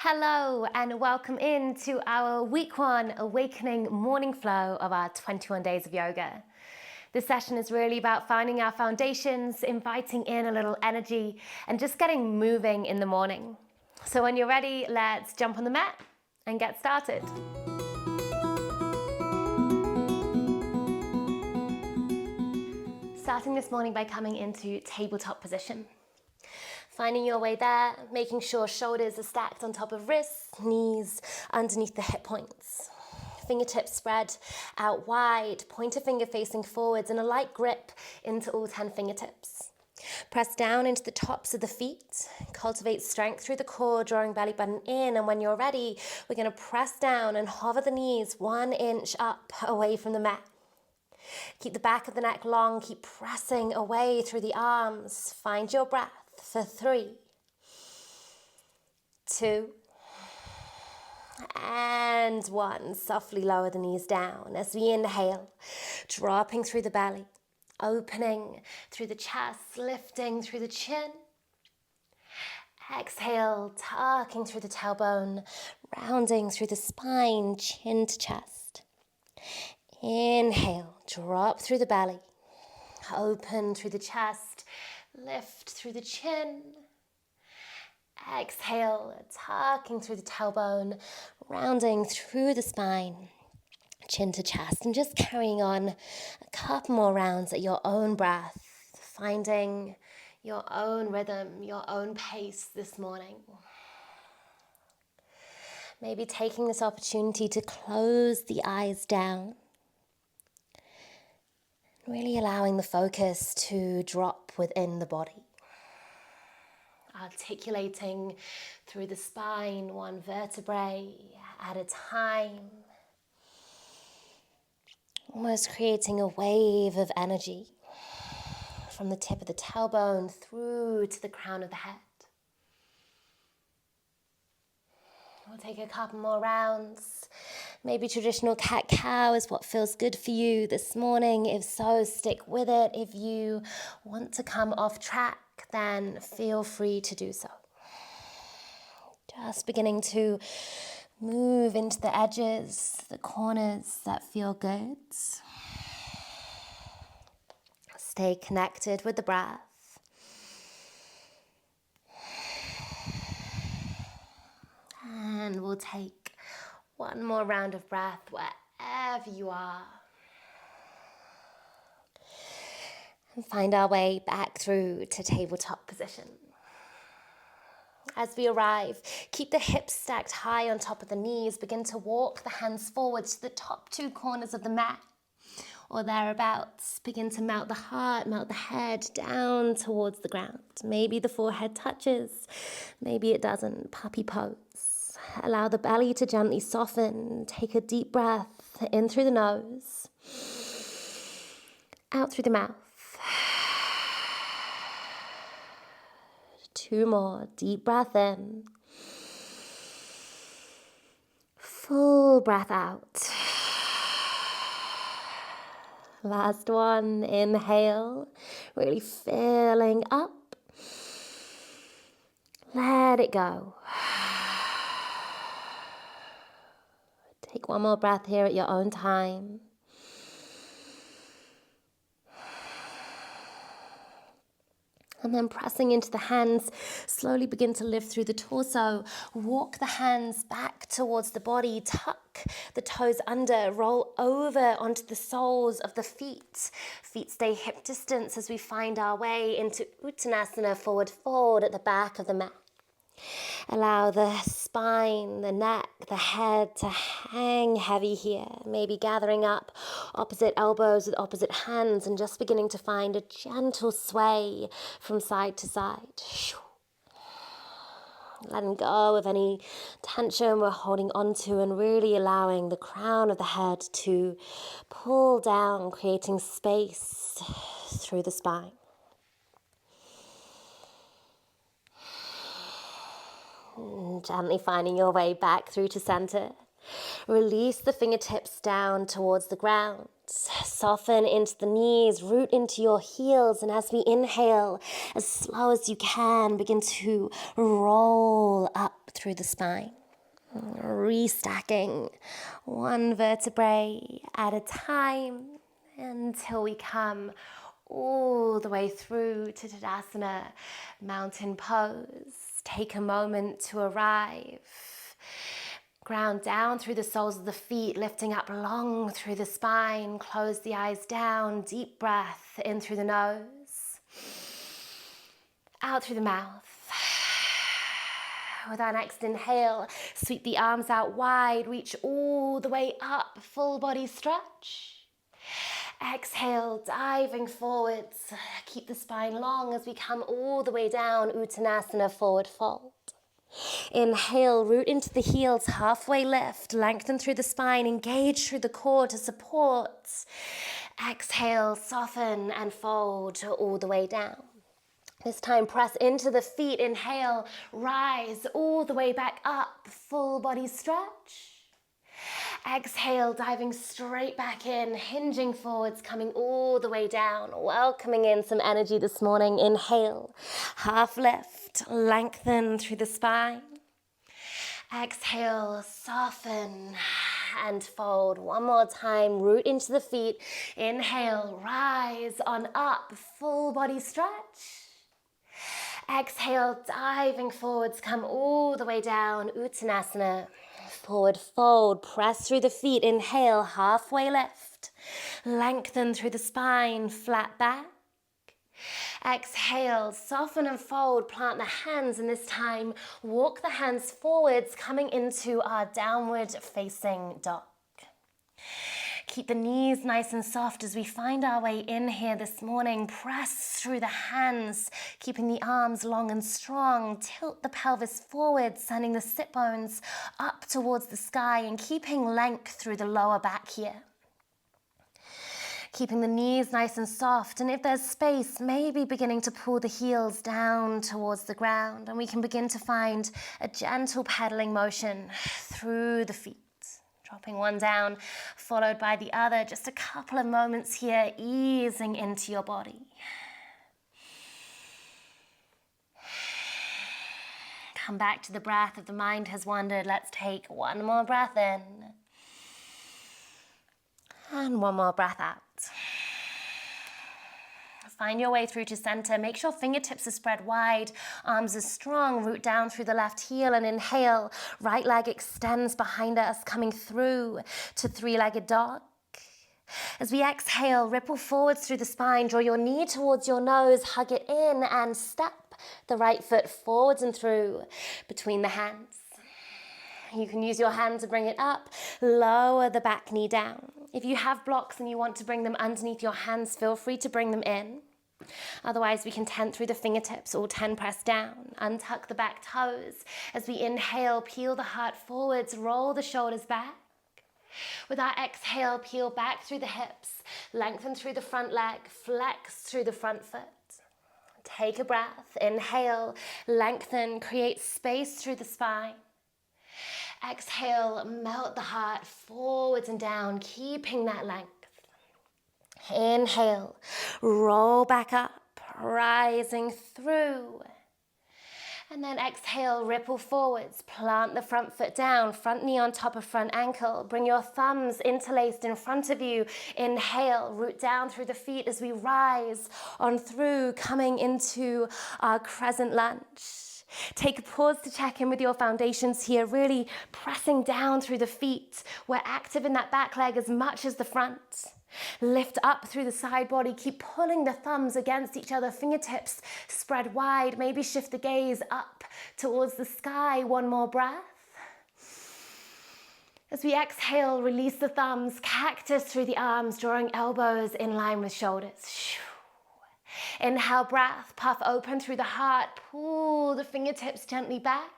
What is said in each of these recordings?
Hello and welcome into our week 1 awakening morning flow of our 21 days of yoga. This session is really about finding our foundations, inviting in a little energy and just getting moving in the morning. So when you're ready, let's jump on the mat and get started. Starting this morning by coming into tabletop position. Finding your way there, making sure shoulders are stacked on top of wrists, knees underneath the hip points. Fingertips spread out wide, pointer finger facing forwards and a light grip into all 10 fingertips. Press down into the tops of the feet, cultivate strength through the core, drawing belly button in, and when you're ready, we're going to press down and hover the knees 1 inch up away from the mat. Keep the back of the neck long, keep pressing away through the arms. Find your breath for 3, 2, and 1. Softly lower the knees down as we inhale, dropping through the belly, opening through the chest, lifting through the chin. Exhale, tucking through the tailbone, rounding through the spine, chin to chest. Inhale, drop through the belly, open through the chest, lift through the chin. Exhale, tucking through the tailbone, rounding through the spine, chin to chest, and just carrying on a couple more rounds at your own breath, finding your own rhythm, your own pace this morning. Maybe taking this opportunity to close the eyes down, really allowing the focus to drop within the body. Articulating through the spine, 1 vertebrae at a time. Almost creating a wave of energy from the tip of the tailbone through to the crown of the head. We'll take a couple more rounds. Maybe traditional cat-cow is what feels good for you this morning. If so, stick with it. If you want to come off track, then feel free to do so. Just beginning to move into the edges, the corners that feel good. Stay connected with the breath. And we'll take 1 more round of breath wherever you are. And find our way back through to tabletop position. As we arrive, keep the hips stacked high on top of the knees. Begin to walk the hands forward to the top 2 corners of the mat or thereabouts. Begin to melt the heart, melt the head down towards the ground. Maybe the forehead touches, maybe it doesn't. Puppy pose. Allow the belly to gently soften. Take a deep breath in through the nose, out through the mouth. 2 more. Deep breath in. Full breath out. Last one. Inhale. Really filling up. Let it go. Take 1 more breath here at your own time. And then pressing into the hands, slowly begin to lift through the torso. Walk the hands back towards the body. Tuck the toes under. Roll over onto the soles of the feet. Feet stay hip distance as we find our way into Uttanasana, forward fold at the back of the mat. Allow the spine, the neck, the head to hang heavy here. Maybe gathering up opposite elbows with opposite hands and just beginning to find a gentle sway from side to side. Letting go of any tension we're holding onto and really allowing the crown of the head to pull down, creating space through the spine. Gently finding your way back through to center. Release the fingertips down towards the ground. Soften into the knees, root into your heels, and as we inhale, as slow as you can, begin to roll up through the spine. Restacking one vertebrae at a time until we come all the way through to Tadasana, mountain pose. Take a moment to arrive. Ground down through the soles of the feet, lifting up long through the spine. Close the eyes down, deep breath in through the nose, out through the mouth. With our next inhale, sweep the arms out wide, reach all the way up, full body stretch. Exhale, diving forwards. Keep the spine long as we come all the way down, Uttanasana, forward fold. Inhale, root into the heels, halfway lift, lengthen through the spine, engage through the core to support. Exhale, soften and fold all the way down. This time, press into the feet, inhale, rise all the way back up, full body stretch. Exhale, diving straight back in, hinging forwards, coming all the way down, welcoming in some energy this morning. Inhale, half lift, lengthen through the spine. Exhale, soften and fold. One more time, root into the feet. Inhale, rise on up, full body stretch. Exhale, diving forwards, come all the way down, Uttanasana. Forward fold, press through the feet, inhale, halfway lift. Lengthen through the spine, flat back. Exhale, soften and fold, plant the hands, and this time walk the hands forwards, coming into our downward facing dog. Keep the knees nice and soft as we find our way in here this morning. Press through the hands, keeping the arms long and strong. Tilt the pelvis forward, sending the sit bones up towards the sky and keeping length through the lower back here. Keeping the knees nice and soft, and if there's space, maybe beginning to pull the heels down towards the ground, and we can begin to find a gentle pedaling motion through the feet. Dropping one down, followed by the other. Just a couple of moments here, easing into your body. Come back to the breath. If the mind has wandered, let's take one more breath in. And one more breath out. Find your way through to center. Make sure fingertips are spread wide, arms are strong, root down through the left heel and inhale. Right leg extends behind us, coming through to three-legged dog. As we exhale, ripple forwards through the spine, draw your knee towards your nose, hug it in and step the right foot forwards and through between the hands. You can use your hand to bring it up, lower the back knee down. If you have blocks and you want to bring them underneath your hands, feel free to bring them in. Otherwise, we can tent through the fingertips or 10 press down. Untuck the back toes. As we inhale, peel the heart forwards, roll the shoulders back. With our exhale, peel back through the hips, lengthen through the front leg, flex through the front foot. Take a breath, inhale, lengthen, create space through the spine. Exhale, melt the heart forwards and down, keeping that length. Inhale, roll back up, rising through. And then exhale, ripple forwards, plant the front foot down, front knee on top of front ankle. Bring your thumbs interlaced in front of you. Inhale, root down through the feet as we rise on through, coming into our crescent lunge. Take a pause to check in with your foundations here, really pressing down through the feet. We're active in that back leg as much as the front. Lift up through the side body, keep pulling the thumbs against each other, fingertips spread wide, maybe shift the gaze up towards the sky. One more breath. As we exhale, release the thumbs, cactus through the arms, drawing elbows in line with shoulders. Inhale, breath, puff open through the heart, pull the fingertips gently back.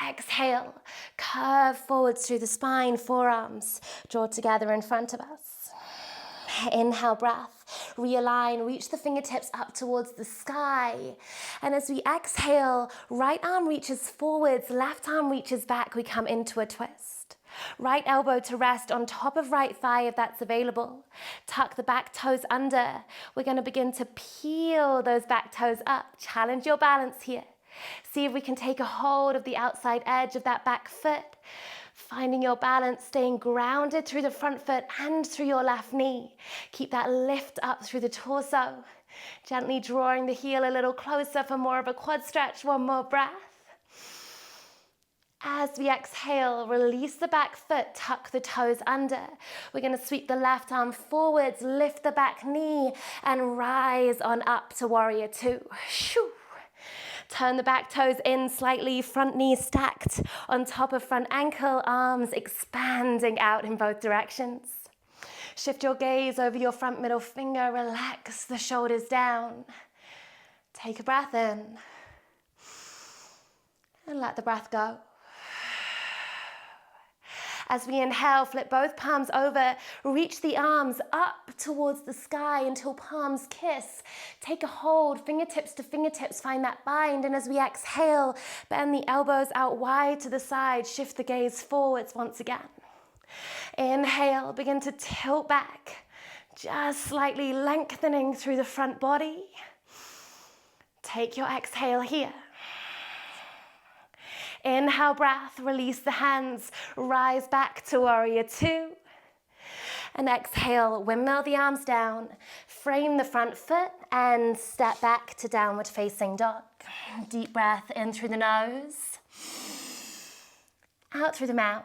Exhale, curve forwards through the spine, forearms draw together in front of us. Inhale, breath, realign, reach the fingertips up towards the sky. And as we exhale, right arm reaches forwards, left arm reaches back, we come into a twist. Right elbow to rest on top of right thigh if that's available. Tuck the back toes under. We're going to begin to peel those back toes up. Challenge your balance here. See if we can take a hold of the outside edge of that back foot, finding your balance, staying grounded through the front foot and through your left knee. Keep that lift up through the torso, gently drawing the heel a little closer for more of a quad stretch. One more breath. As we exhale, release the back foot, tuck the toes under. We're going to sweep the left arm forwards, lift the back knee, and rise on up to warrior two. Shoo. Turn the back toes in slightly, front knee stacked on top of front ankle, arms expanding out in both directions. Shift your gaze over your front middle finger, relax the shoulders down. Take a breath in, and let the breath go. As we inhale, flip both palms over, reach the arms up towards the sky until palms kiss. Take a hold, fingertips to fingertips, find that bind. And as we exhale, bend the elbows out wide to the side, shift the gaze forwards once again. Inhale, begin to tilt back, just slightly lengthening through the front body. Take your exhale here. Inhale, breath, release the hands, rise back to warrior two. And exhale, windmill the arms down, frame the front foot and step back to downward facing dog. Deep breath in through the nose, out through the mouth.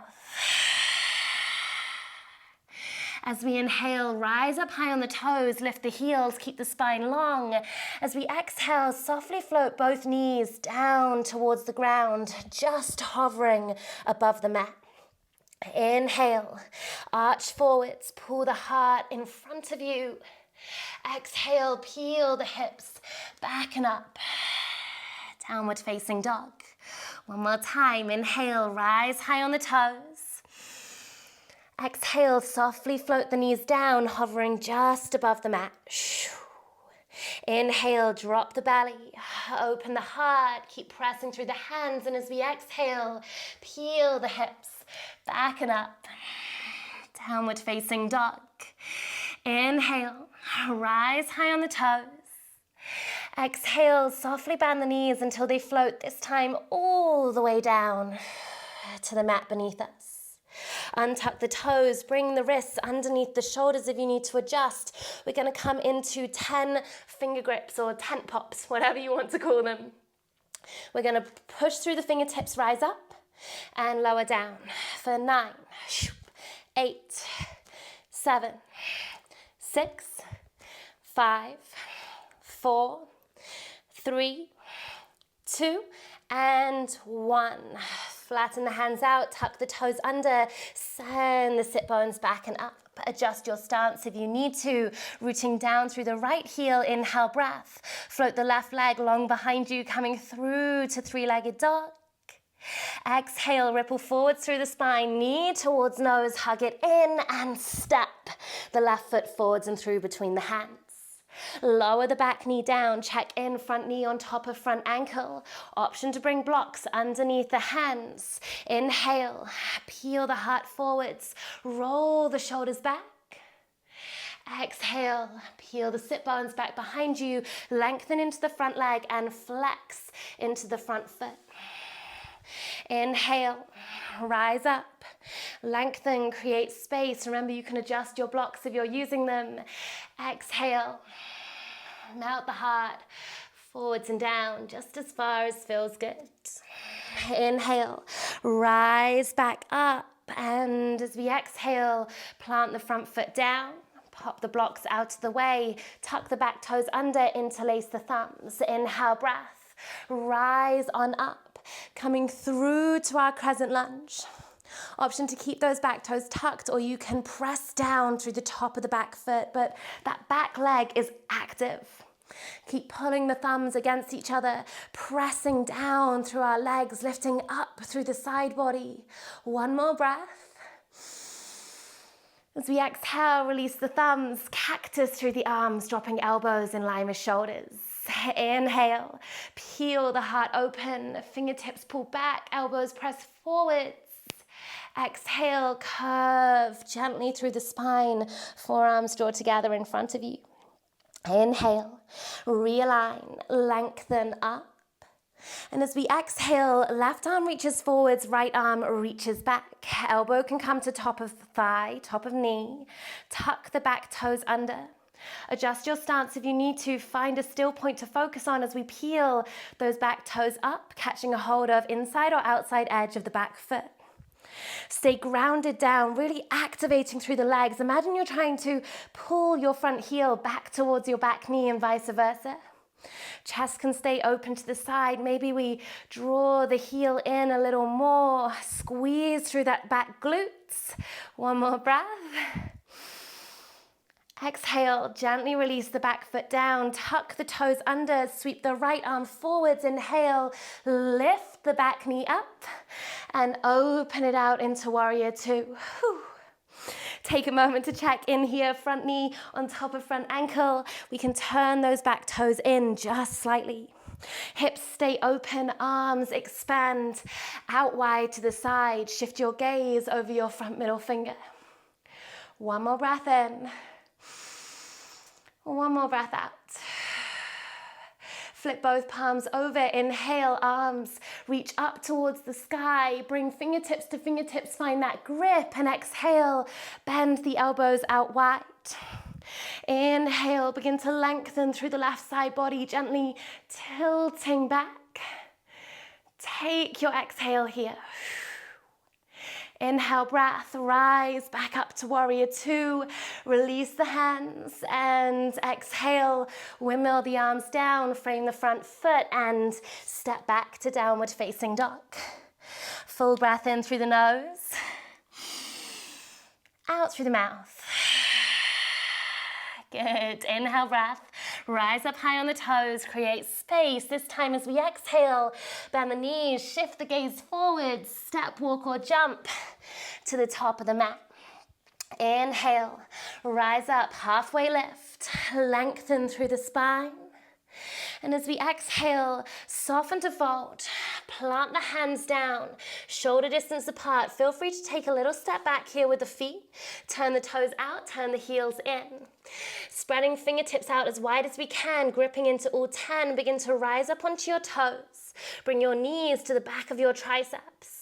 As we inhale, rise up high on the toes, lift the heels, keep the spine long. As we exhale, softly float both knees down towards the ground, just hovering above the mat. Inhale, arch forwards, pull the heart in front of you. Exhale, peel the hips back and up. Downward facing dog. One more time, inhale, rise high on the toes. Exhale, softly float the knees down, hovering just above the mat. Inhale, drop the belly, open the heart, keep pressing through the hands, and as we exhale, peel the hips back and up. Downward facing dog. Inhale, rise high on the toes. Exhale, softly bend the knees until they float, this time all the way down to the mat beneath us. Untuck the toes, bring the wrists underneath the shoulders if you need to adjust. We're going to come into 10 finger grips or tent pops, whatever you want to call them. We're going to push through the fingertips, rise up and lower down for 9, 8, 7, 6, 5, 4, 3, 2, and 1. Flatten the hands out, tuck the toes under, send the sit bones back and up. Adjust your stance if you need to, rooting down through the right heel, inhale, breath. Float the left leg long behind you, coming through to three-legged dog. Exhale, ripple forwards through the spine, knee towards nose, hug it in and step the left foot forwards and through between the hands. Lower the back knee down, check in, front knee on top of front ankle. Option to bring blocks underneath the hands. Inhale, peel the heart forwards, roll the shoulders back. Exhale, peel the sit bones back behind you, lengthen into the front leg and flex into the front foot. Inhale, rise up, lengthen, create space. Remember, you can adjust your blocks if you're using them. Exhale, melt the heart forwards and down, just as far as feels good. Inhale, rise back up, and as we exhale, plant the front foot down. Pop the blocks out of the way, tuck the back toes under, interlace the thumbs. Inhale, breath, rise on up. Coming through to our crescent lunge. Option to keep those back toes tucked, or you can press down through the top of the back foot, but that back leg is active. Keep pulling the thumbs against each other, pressing down through our legs, lifting up through the side body. One more breath. As we exhale, release the thumbs, cactus through the arms, dropping elbows in line with shoulders. Inhale, peel the heart open, fingertips pull back, elbows press forwards. Exhale, curve gently through the spine, forearms draw together in front of you. Inhale, realign, lengthen up. And as we exhale, left arm reaches forwards, right arm reaches back. Elbow can come to top of thigh, top of knee. Tuck the back toes under. Adjust your stance if you need to. Find a still point to focus on as we peel those back toes up, catching a hold of inside or outside edge of the back foot. Stay grounded down, really activating through the legs. Imagine you're trying to pull your front heel back towards your back knee and vice versa. Chest can stay open to the side. Maybe we draw the heel in a little more. Squeeze through that back glutes. One more breath. Exhale, gently release the back foot down. Tuck the toes under. Sweep the right arm forwards. Inhale, lift the back knee up and open it out into warrior two. Whew. Take a moment to check in here, front knee on top of front ankle. We can turn those back toes in just slightly. Hips stay open, arms expand out wide to the side. Shift your gaze over your front middle finger. One more breath in. One more breath out. Flip both palms over. Inhale, arms reach up towards the sky. Bring fingertips to fingertips, find that grip. And exhale, bend the elbows out wide. Inhale, begin to lengthen through the left side body, gently tilting back. Take your exhale here. Inhale, breath, rise back up to warrior two. Release the hands and exhale, windmill the arms down, frame the front foot and step back to downward facing dog. Full breath in through the nose, out through the mouth. Good, inhale breath, rise up high on the toes, create space. This time as we exhale, bend the knees, shift the gaze forward, step, walk or jump to the top of the mat. Inhale, rise up, halfway lift, lengthen through the spine. And as we exhale, soften to fold, plant the hands down, shoulder distance apart. Feel free to take a little step back here with the feet. Turn the toes out, turn the heels in. Spreading fingertips out as wide as we can, gripping into all 10. Begin to rise up onto your toes. Bring your knees to the back of your triceps.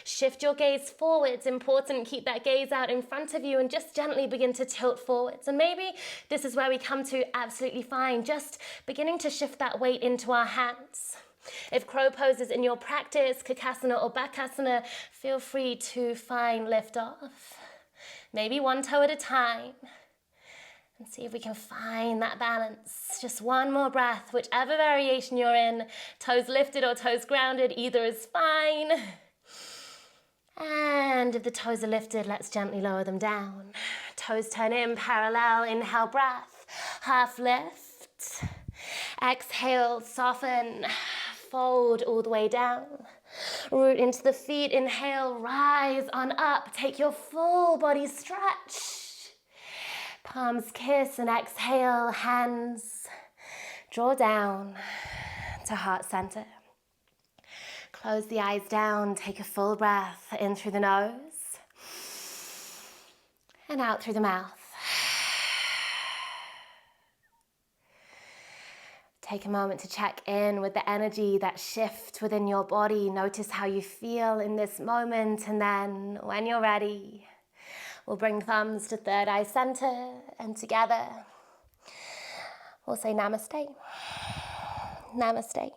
Shift your gaze forwards. Important, keep that gaze out in front of you and just gently begin to tilt forwards. And maybe this is where we come to absolutely fine, just beginning to shift that weight into our hands. If crow pose is in your practice, Kakasana or Bakasana, feel free to find lift off. Maybe one toe at a time. And see if we can find that balance. Just one more breath, whichever variation you're in, toes lifted or toes grounded, either is fine. And if the toes are lifted, let's gently lower them down. Toes turn in, parallel, inhale, breath, half lift. Exhale, soften, fold all the way down. Root into the feet, inhale, rise on up. Take your full body stretch. Palms kiss and exhale, hands draw down to heart center. Close the eyes down, take a full breath in through the nose and out through the mouth. Take a moment to check in with the energy, that shift within your body. Notice how you feel in this moment, and then when you're ready, we'll bring thumbs to third eye center, and together we'll say namaste. Namaste.